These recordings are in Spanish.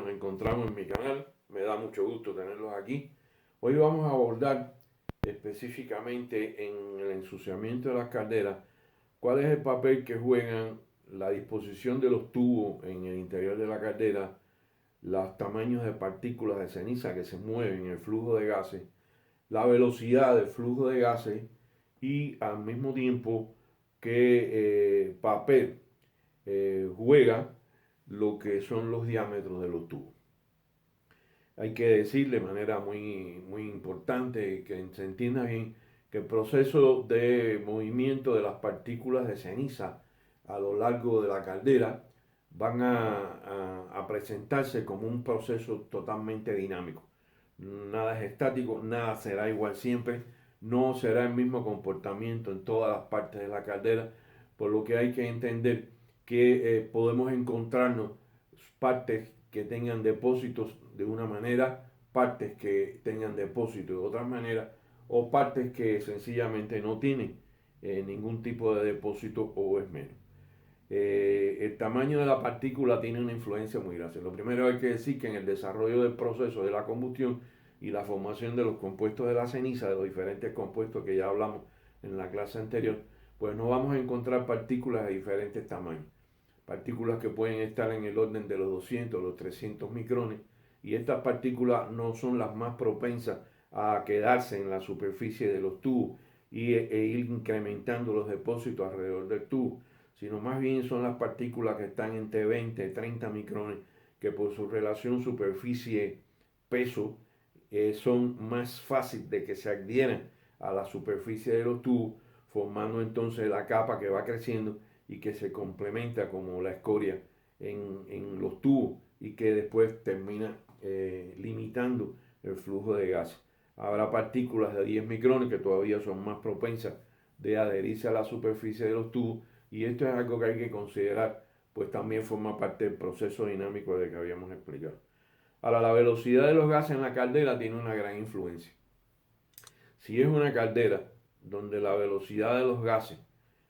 nos encontramos en mi canal. Me da mucho gusto tenerlos aquí. Hoy vamos a abordar específicamente en el ensuciamiento de las calderas cuál es el papel que juegan la disposición de los tubos en el interior de la caldera, los tamaños de partículas de ceniza que se mueven en el flujo de gases, la velocidad del flujo de gases y al mismo tiempo qué papel juega lo que son los diámetros de los tubos. Hay que decir de manera muy importante que se entienda bien que el proceso de movimiento de las partículas de ceniza a lo largo de la caldera van a presentarse como un proceso totalmente dinámico. Nada es estático, nada será igual siempre, no será el mismo comportamiento en todas las partes de la caldera, por lo que hay que entender que podemos encontrarnos partes que tengan depósitos de una manera, partes que tengan depósitos de otra manera, o partes que sencillamente no tienen ningún tipo de depósito o es menos. El tamaño de la partícula tiene una influencia muy grande. Lo primero hay que decir que en el desarrollo del proceso de la combustión y la formación de los compuestos de la ceniza, de los diferentes compuestos que ya hablamos en la clase anterior, pues nos vamos a encontrar partículas de diferentes tamaños. Partículas que pueden estar en el orden de los 200, los 300 micrones, y estas partículas no son las más propensas a quedarse en la superficie de los tubos e ir incrementando los depósitos alrededor del tubo, sino más bien son las partículas que están entre 20 y 30 micrones, que por su relación superficie-peso son más fáciles de que se adhieran a la superficie de los tubos, formando entonces la capa que va creciendo y que se complementa como la escoria en los tubos y que después termina limitando el flujo de gas. Habrá partículas de 10 micrones que todavía son más propensas de adherirse a la superficie de los tubos, y esto es algo que hay que considerar, pues también forma parte del proceso dinámico de que habíamos explicado. Ahora, la velocidad de los gases en la caldera tiene una gran influencia. Si es una caldera donde la velocidad de los gases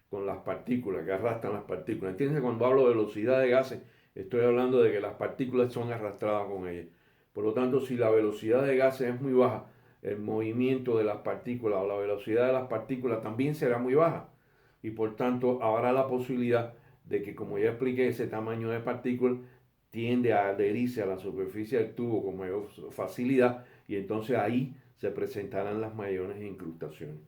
con las partículas, que arrastran las partículas. ¿Entiendes? Cuando hablo de velocidad de gases, estoy hablando de que las partículas son arrastradas con ellas. Por lo tanto, si la velocidad de gases es muy baja, el movimiento de las partículas o la velocidad de las partículas también será muy baja. Y por tanto, habrá la posibilidad de que, como ya expliqué, ese tamaño de partículas tiende a adherirse a la superficie del tubo con mayor facilidad, y entonces ahí se presentarán las mayores incrustaciones.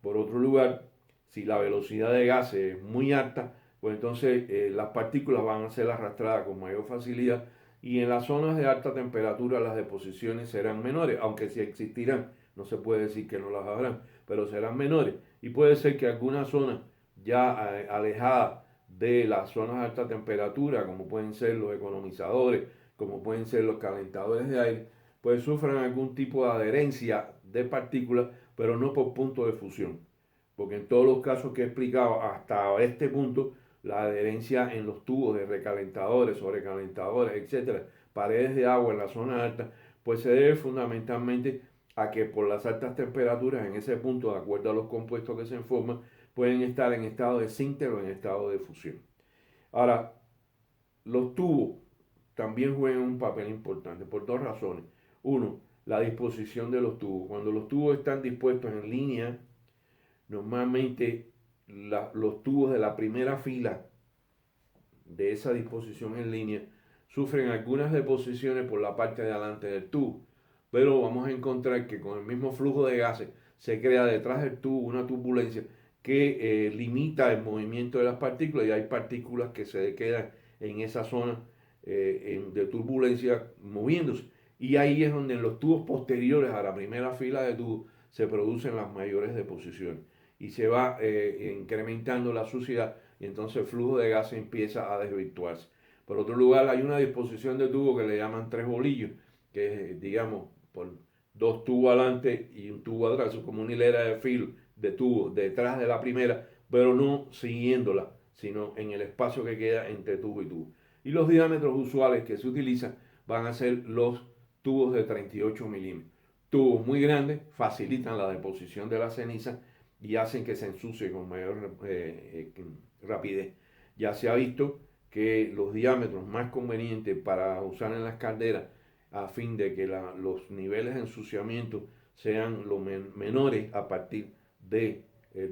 Por otro lugar, si la velocidad de gases es muy alta, pues entonces las partículas van a ser arrastradas con mayor facilidad, y en las zonas de alta temperatura las deposiciones serán menores, aunque si existirán, no se puede decir que no las habrán, pero serán menores, y puede ser que algunas zonas ya alejadas de las zonas de alta temperatura, como pueden ser los economizadores, como pueden ser los calentadores de aire, pues sufran algún tipo de adherencia de partículas, pero no por punto de fusión, porque en todos los casos que he explicado hasta este punto, la adherencia en los tubos de recalentadores, sobrecalentadores, etcétera, paredes de agua en la zona alta, pues se debe fundamentalmente a que por las altas temperaturas en ese punto, de acuerdo a los compuestos que se forman, pueden estar en estado de síntesis o en estado de fusión. Ahora, los tubos también juegan un papel importante por dos razones. Uno, la disposición de los tubos. Cuando los tubos están dispuestos en línea, normalmente los tubos de la primera fila de esa disposición en línea sufren algunas deposiciones por la parte de adelante del tubo, pero vamos a encontrar que con el mismo flujo de gases se crea detrás del tubo una turbulencia que limita el movimiento de las partículas, y hay partículas que se quedan en esa zona de turbulencia moviéndose, y ahí es donde en los tubos posteriores a la primera fila de tubos se producen las mayores deposiciones y se va incrementando la suciedad, y entonces el flujo de gases empieza a desvirtuarse. Por otro lugar, hay una disposición de tubo que le llaman tres bolillos, que es, digamos, por dos tubos adelante y un tubo atrás, es como una hilera de filo de tubos detrás de la primera, pero no siguiéndola, sino en el espacio que queda entre tubo y tubo. Y los diámetros usuales que se utilizan van a ser los tubos de 38 milímetros. Tubos muy grandes facilitan la deposición de la ceniza y hacen que se ensucie con mayor rapidez. Ya se ha visto que los diámetros más convenientes para usar en las calderas a fin de que los niveles de ensuciamiento sean lo menores a partir del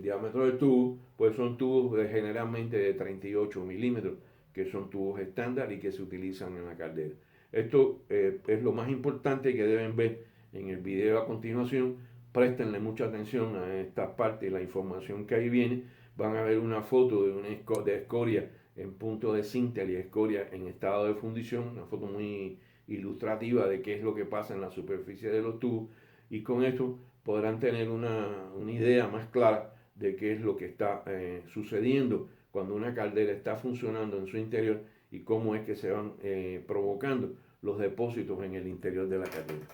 diámetro del tubo, pues son tubos generalmente de 38 milímetros, que son tubos estándar y que se utilizan en la caldera. Esto es lo más importante que deben ver en el video a continuación. Préstenle mucha atención a esta parte, la información que ahí viene. Van a ver una foto de escoria en punto de sinter y escoria en estado de fundición, una foto muy ilustrativa de qué es lo que pasa en la superficie de los tubos, y con esto podrán tener una idea más clara de qué es lo que está sucediendo cuando una caldera está funcionando en su interior y cómo es que se van provocando los depósitos en el interior de la caldera.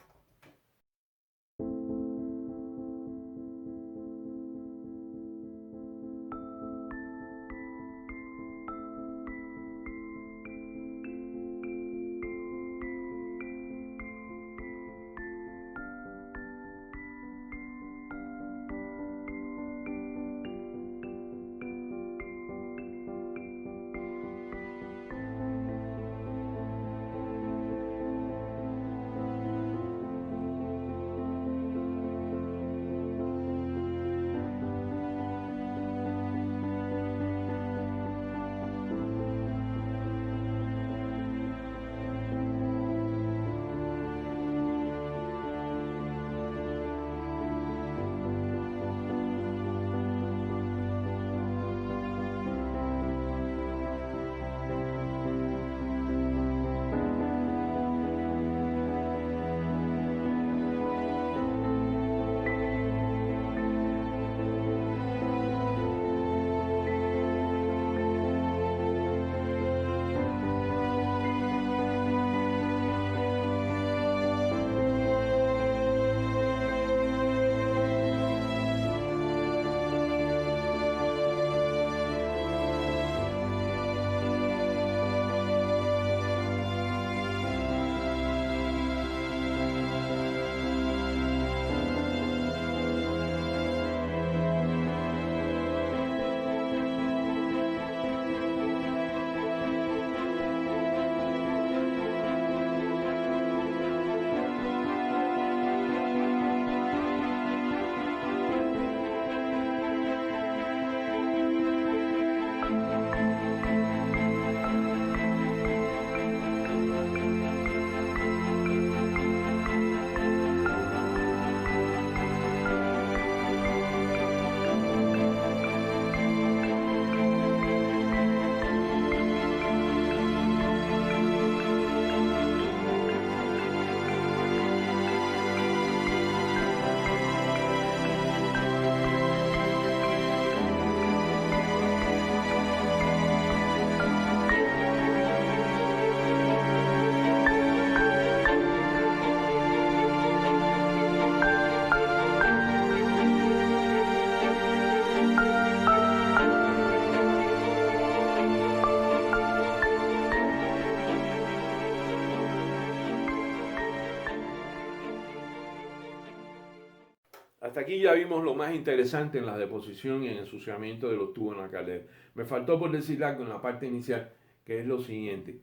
Hasta aquí ya vimos lo más interesante en la deposición y en el ensuciamiento de los tubos en la caldera. Me faltó por decir algo en la parte inicial, que es lo siguiente.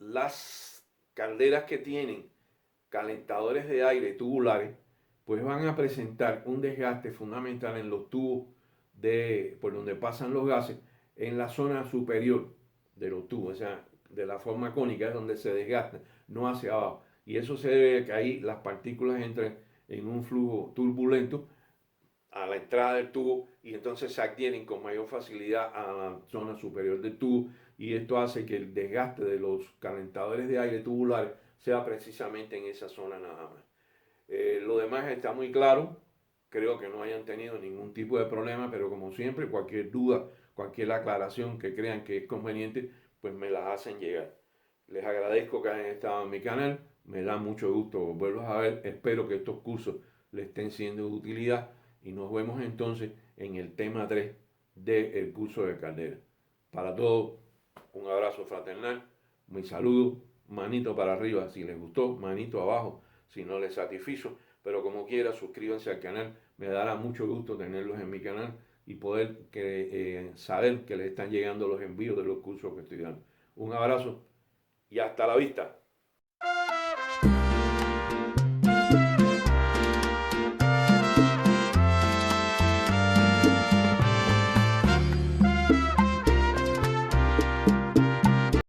Las calderas que tienen calentadores de aire tubulares, pues van a presentar un desgaste fundamental en los tubos por donde pasan los gases, en la zona superior de los tubos, o sea, de la forma cónica es donde se desgastan, no hacia abajo. Y eso se debe a que ahí las partículas entran en un flujo turbulento a la entrada del tubo y entonces se adhieren con mayor facilidad a la zona superior del tubo, y esto hace que el desgaste de los calentadores de aire tubulares sea precisamente en esa zona nada más. Lo demás está muy claro, creo que no hayan tenido ningún tipo de problema, pero como siempre, cualquier duda, cualquier aclaración que crean que es conveniente, pues me las hacen llegar. Les agradezco que hayan estado en mi canal, me da mucho gusto volverlos a ver, espero que estos cursos les estén siendo de utilidad y nos vemos entonces en el tema 3 del curso de caldera. Para todos, un abrazo fraternal, mi saludo, manito para arriba si les gustó, manito abajo si no les satisfizo, pero como quiera suscríbanse al canal, me dará mucho gusto tenerlos en mi canal, y poder saber que le están llegando los envíos de los cursos que estoy dando. Un abrazo y hasta la vista.